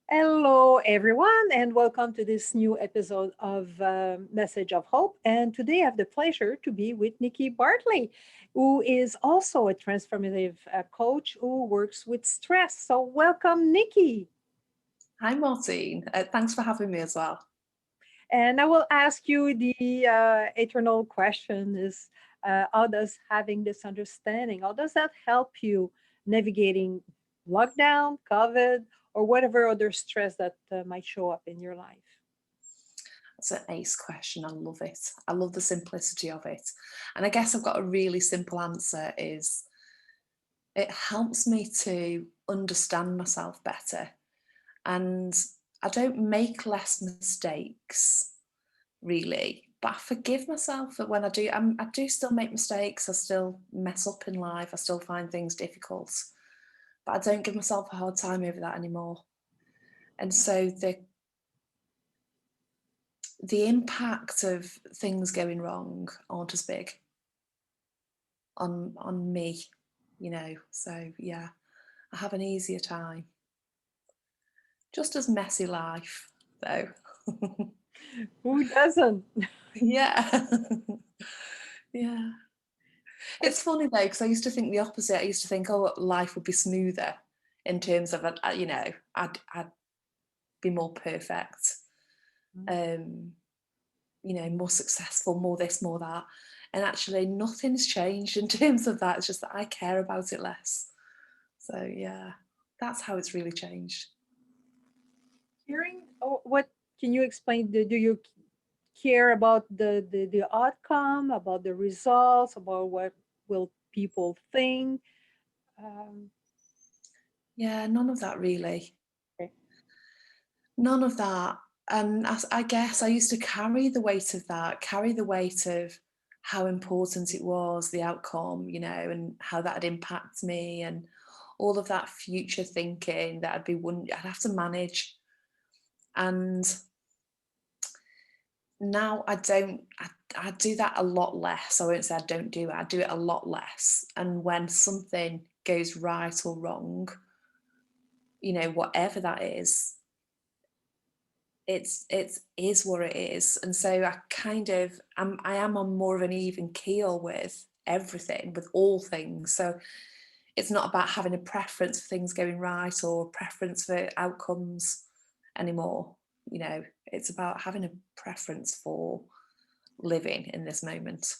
Hello, everyone, and welcome to this new episode of Message of Hope. And today I have the pleasure to be with Nicky Bartley, who is also a transformative coach who works with stress. So, welcome, Nicky. Hi, Martine. Thanks for having me as well. And I will ask you the eternal question is how does having this understanding, how does that help you navigating lockdown, COVID, or whatever other stress that might show up in your life? That's an ace question. I love it. I love the simplicity of it. And I guess I've got a really simple answer is it helps me to understand myself better. And I don't make less mistakes, really. But I forgive myself that when I do still make mistakes. I still mess up in life. I still find things difficult. But I don't give myself a hard time over that anymore. And so the impact of things going wrong aren't as big on me, So yeah, I have an easier time. Just as messy life, though. Who doesn't? Yeah. Yeah. It's funny though, because I used to think the opposite. I used to think, oh, life would be smoother in terms of, I'd be more perfect. Um, more successful, more this, more that. And actually, nothing's changed in terms of that. It's just that I care about it less. So, yeah, that's how it's really changed. Hearing, oh, what can you explain? Do you care about the outcome, about the results, about what will people think? Um, Yeah, none of that really. okay. None of that. And I guess I used to carry the weight of that, carry the weight of how important it was, the outcome, and how that would impact me and all of that future thinking that I'd have to manage. And now I don't, I do that a lot less. I won't say I don't do it, I do it a lot less. And when something goes right or wrong, whatever that is, it is what it is. And so I am on more of an even keel with everything, with all things. So it's not about having a preference for things going right or preference for outcomes anymore. It's about having a preference for living in this moment.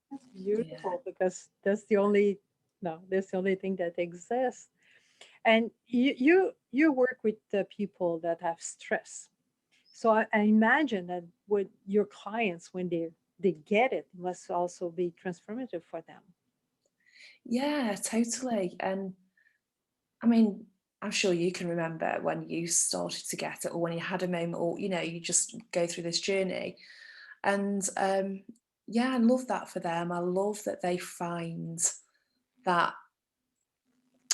That's Yeah. beautiful because that's the only no, that's the only thing that exists. And you work with the people that have stress. So I imagine that with your clients when they get it, it must also be transformative for them. Yeah, totally. And I mean, I'm sure you can remember when you started to get it or when you had a moment or, you just go through this journey. And yeah, I love that for them. I love that they find that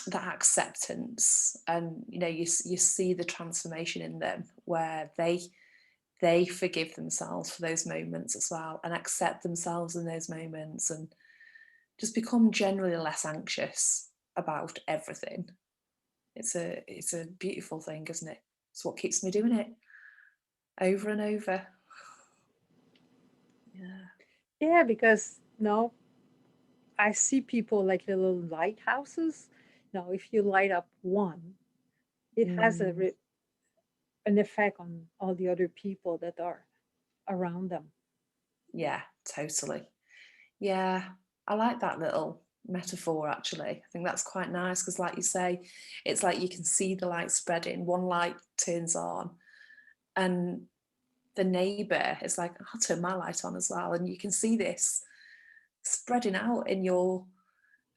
that acceptance and you see the transformation in them where they forgive themselves for those moments as well and accept themselves in those moments and just become generally less anxious about everything. It's a beautiful thing, isn't it? It's what keeps me doing it over and over. Yeah. Yeah, because no, I see people like little lighthouses. Now, if you light up one, it has Mm, an effect on all the other people that are around them. yeah, totally. Yeah, I like that little metaphor actually. I think that's quite nice because, like you say, it's like you can see the light spreading. One light turns on, and the neighbour is like, I'll turn my light on as well. And you can see this spreading out in your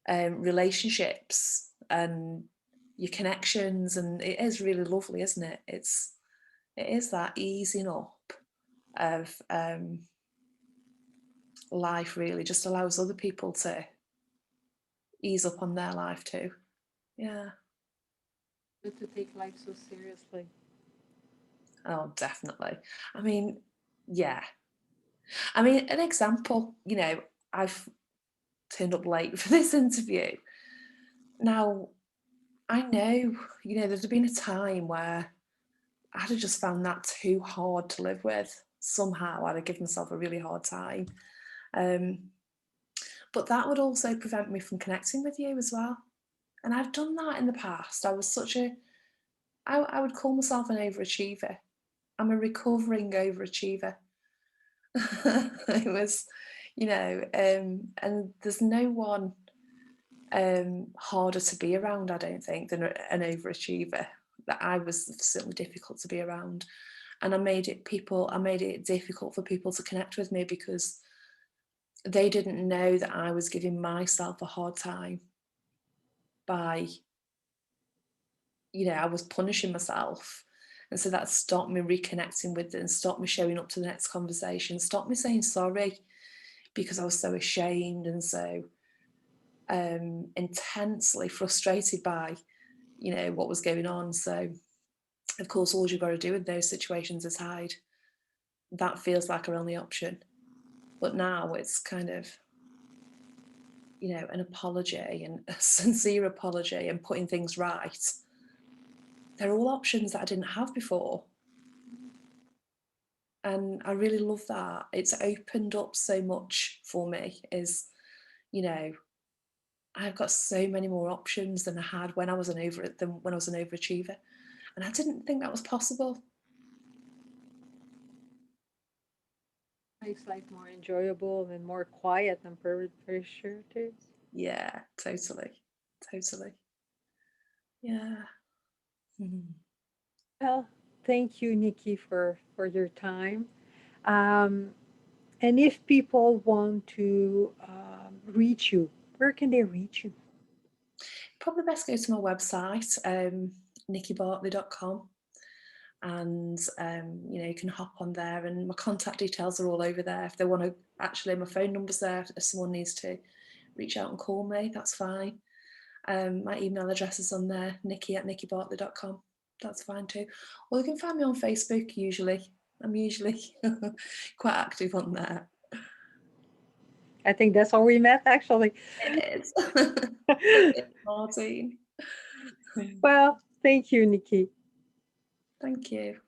relationships and your connections. And it is really lovely, isn't it? It is that easing up of life, really, just allows other people to ease up on their life too. Yeah. Not to take life so seriously. Oh, definitely. I mean, yeah. I mean, an example, I've turned up late for this interview. Now, I know, there's been a time where I'd have just found that too hard to live with. Somehow I'd have given myself a really hard time. Um, but that would also prevent me from connecting with you as well. And I've done that in the past. I would call myself an overachiever. I'm a recovering overachiever. It was, and there's no one harder to be around, I don't think, than an overachiever. That I was certainly difficult to be around, and I made it difficult for people to connect with me because they didn't know that I was giving myself a hard time by, I was punishing myself. And so that stopped me reconnecting with them, stopped me showing up to the next conversation, stopped me saying sorry because I was so ashamed and so intensely frustrated by, what was going on. So, of course, all you've got to do in those situations is hide. That feels like our only option. But now it's kind of, an apology and a sincere apology and putting things right. They're all options that I didn't have before. And I really love that. It's opened up so much for me, I've got so many more options than I had when I was an overachiever. And I didn't think that was possible. Makes life more enjoyable and more quiet, I'm very sure too. Yeah, totally. Totally. Yeah. Mhm. Well, thank you, Nikki, for your time. Um, and if people want to reach you, where can they reach you? Probably best go to my website, nickybartley.com. And you can hop on there, and my contact details are all over there. If they want to, actually, my phone number's there. If someone needs to reach out and call me, that's fine. My email address is on there, nicky@nickybartley.com. That's fine too. Or you can find me on Facebook usually. I'm usually quite active on there. I think that's how we met, actually. It is. It is, Martine. Well, thank you, Nikki. Thank you.